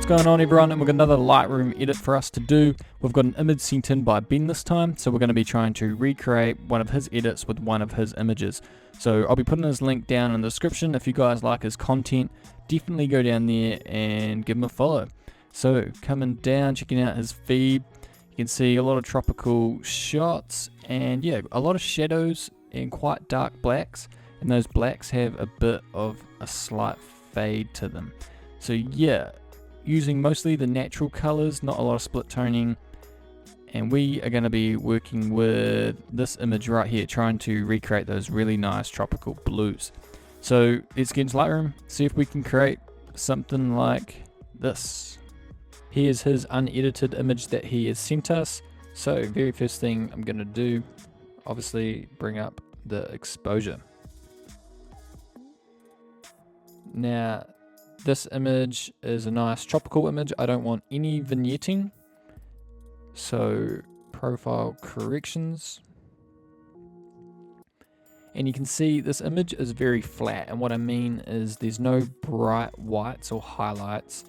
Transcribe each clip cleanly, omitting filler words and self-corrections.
What's going on, everyone? And we've got another Lightroom edit for us to do. We've got an image sent in by Ben this time, so we're going to be trying to recreate one of his edits with one of his images. So I'll be putting his link down in the description. If you guys like his content, definitely go down there and give him a follow. So coming down, checking out his feed, you can see a lot of tropical shots and yeah, a lot of shadows and quite dark blacks, and those blacks have a bit of a slight fade to them. So yeah, using mostly the natural colors, not a lot of split toning, and we are going to be working with this image right here, trying to recreate those really nice tropical blues. So let's get into Lightroom, see if we can create something like this. Here's his unedited image that he has sent us. So very first thing I'm going to do, obviously bring up the exposure. Now this image is a nice tropical image. I don't want any vignetting. So profile corrections. And you can see this image is very flat. And what I mean is there's no bright whites or highlights,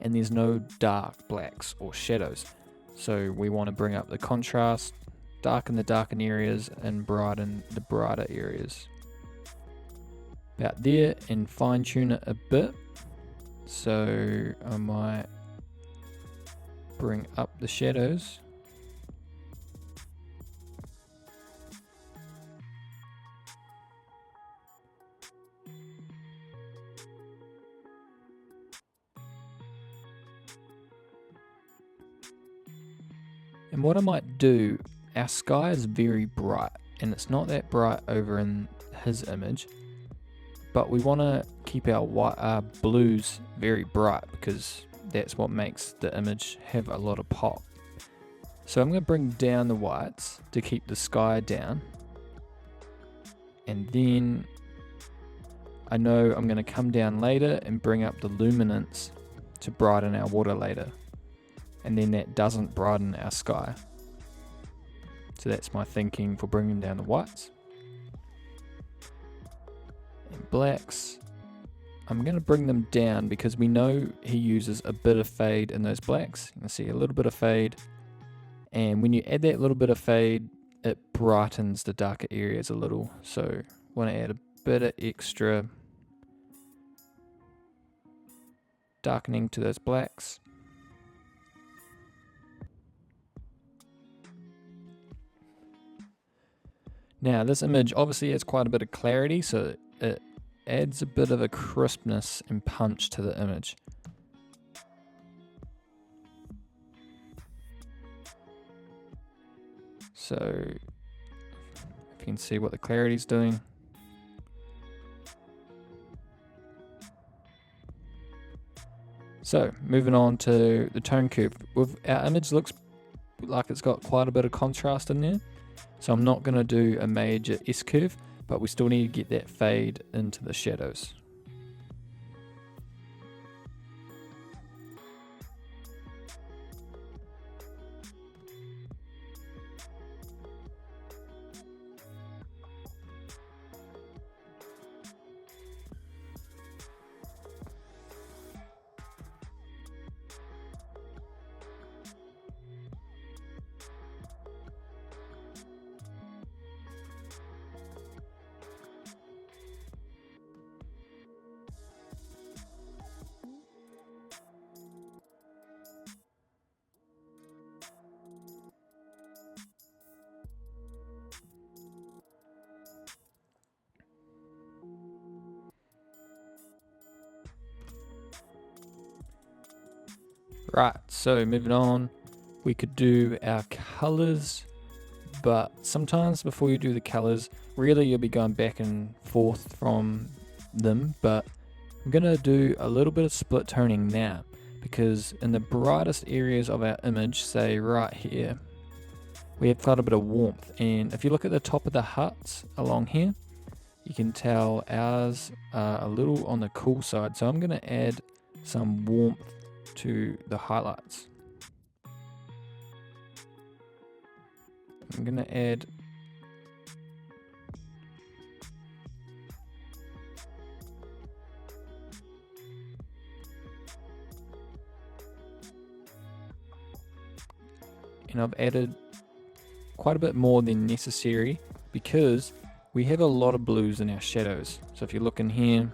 and there's no dark blacks or shadows. So we want to bring up the contrast, darken the darkened areas and brighten the brighter areas. About there, and fine tune it a bit. So I might bring up the shadows. And what I might do, our sky is very bright, and it's not that bright over in his image, but we want to keep our blues very bright because that's what makes the image have a lot of pop. So I'm going to bring down the whites to keep the sky down, and then I know I'm going to come down later and bring up the luminance to brighten our water later, and then that doesn't brighten our sky. So that's my thinking for bringing down the whites. And blacks, I'm going to bring them down because we know he uses a bit of fade in those blacks. You can see a little bit of fade, and when you add that little bit of fade, it brightens the darker areas a little. So I want to add a bit of extra darkening to those blacks. Now this image obviously has quite a bit of clarity, so it adds a bit of a crispness and punch to the image. So if you can see what the clarity is doing. So moving on to the tone curve. Our image looks like it's got quite a bit of contrast in there. So I'm not going to do a major S-curve, but we still need to get that fade into the shadows. Right, so moving on, we could do our colors, but sometimes before you do the colors, really you'll be going back and forth from them, but I'm going to do a little bit of split toning now, because in the brightest areas of our image, say right here, we have quite a bit of warmth, and if you look at the top of the huts along here, you can tell ours are a little on the cool side, so I'm going to add some warmth to the highlights. I'm going to add and I've added quite a bit more than necessary because we have a lot of blues in our shadows. So if you look in here,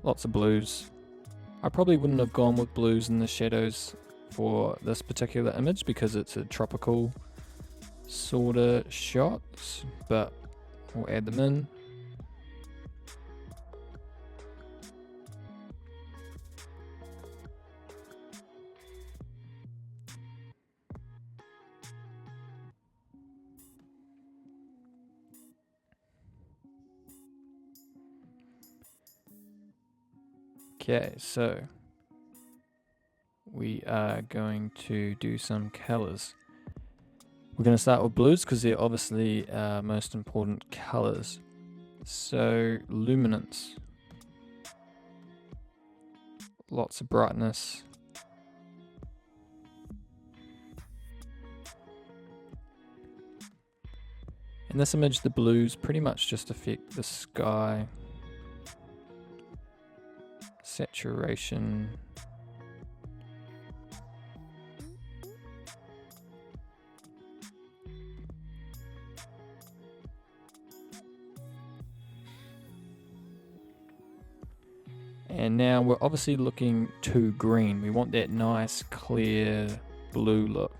lots of blues. I probably wouldn't have gone with blues in the shadows for this particular image because it's a tropical sort of shot, but we'll add them in. Okay, so we are going to do some colors. We're going to start with blues because they're obviously our most important colors. So luminance, lots of brightness. In this image, the blues pretty much just affect the sky. Saturation. And now we're obviously looking too green. We want that nice clear blue look.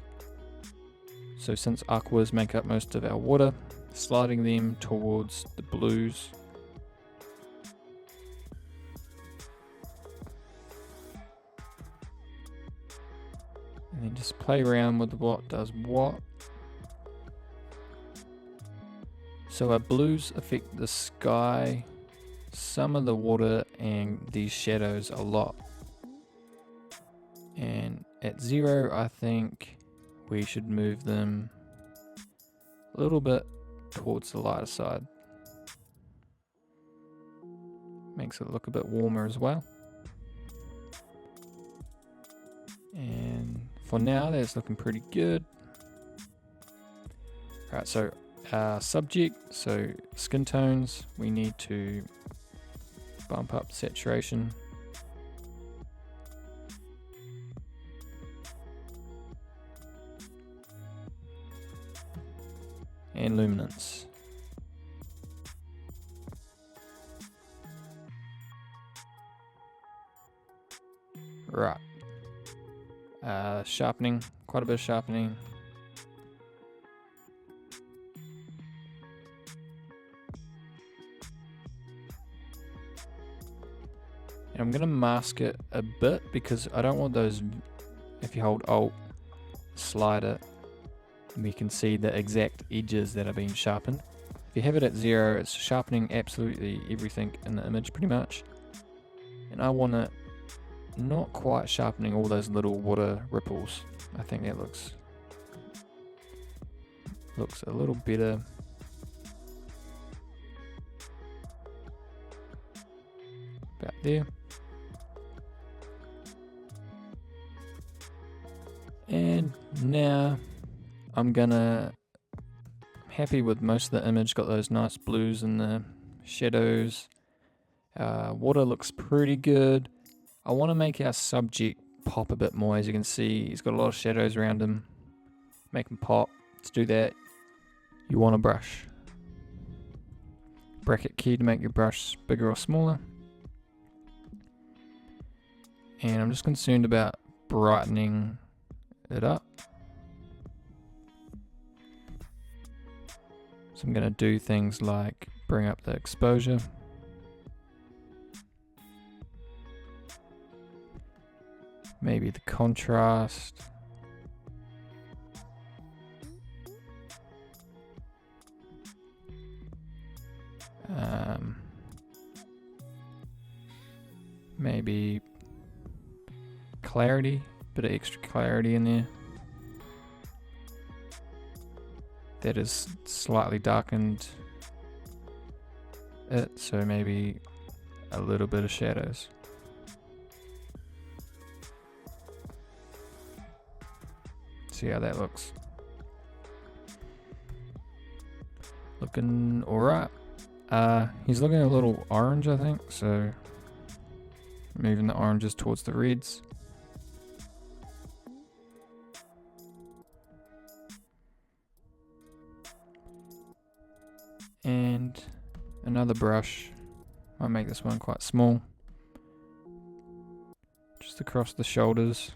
So since aquas make up most of our water, sliding them towards the blues. And then just play around with what does what. So our blues affect the sky, some of the water, and these shadows a lot. And at 0, I think we should move them a little bit towards the lighter side. Makes it look a bit warmer as well. And for now, that's looking pretty good. Alright, so subject, so skin tones, we need to bump up saturation. And luminance. Right. Sharpening, quite a bit of sharpening. And I'm going to mask it a bit because I don't want those, if you hold Alt, slide it, we can see the exact edges that are being sharpened. If you have it at 0, it's sharpening absolutely everything in the image pretty much. And I want it not quite sharpening all those little water ripples. I think that looks a little better. About there. And now I'm happy with most of the image, got those nice blues in the shadows. Water looks pretty good. I want to make our subject pop a bit more. As you can see, he's got a lot of shadows around him. Make him pop. To do that, you want a brush. Bracket key to make your brush bigger or smaller. And I'm just concerned about brightening it up. So I'm going to do things like bring up the exposure. Maybe the contrast. Maybe clarity, bit of extra clarity in there. That is slightly darkened it, so maybe a little bit of shadows. See how that looks. Looking alright. He's looking a little orange, I think, so moving the oranges towards the reds. another brush. I'll make this one quite small. Just across the shoulders.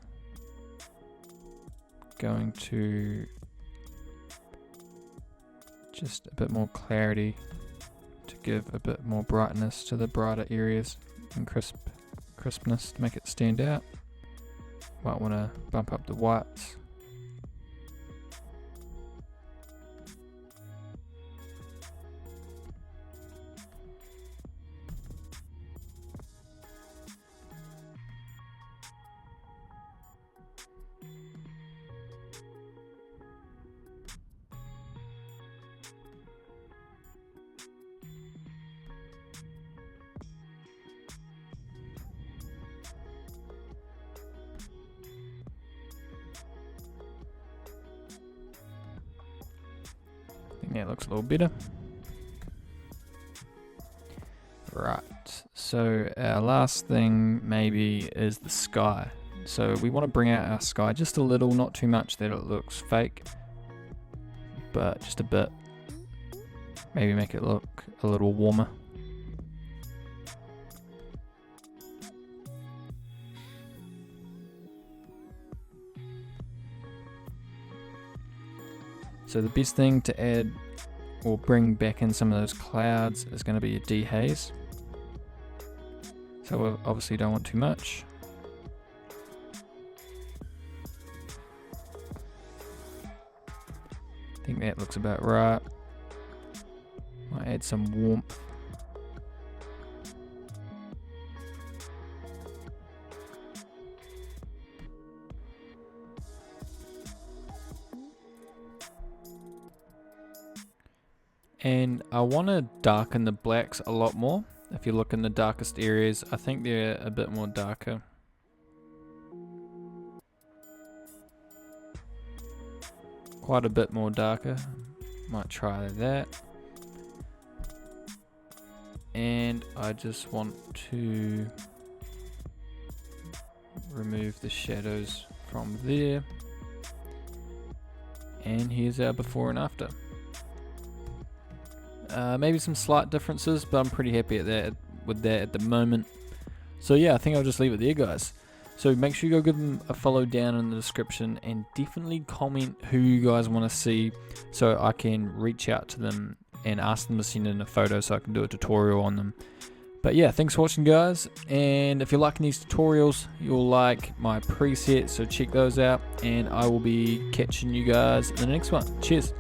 Going to just a bit more clarity to give a bit more brightness to the brighter areas and crispness to make it stand out. Might want to bump up the whites. I think that looks a little better. Right, so our last thing maybe is the sky. So we want to bring out our sky just a little, not too much that it looks fake, but just a bit. Maybe make it look a little warmer. So the best thing to add or bring back in some of those clouds is going to be a dehaze. So we obviously don't want too much. I think that looks about right. Might add some warmth. And I want to darken the blacks a lot more. If you look in the darkest areas, I think they're a bit more darker. Quite a bit more darker. Might try that. And I just want to remove the shadows from there. And here's our before and after. Maybe some slight differences, but I'm pretty happy with that at the moment. So yeah, I think I'll just leave it there, guys. So make sure you go give them a follow down in the description, and definitely comment who you guys want to see so I can reach out to them and ask them to send in a photo so I can do a tutorial on them. But yeah, thanks for watching, guys, and if you're liking these tutorials, you'll like my presets, so check those out, and I will be catching you guys in the next one. Cheers.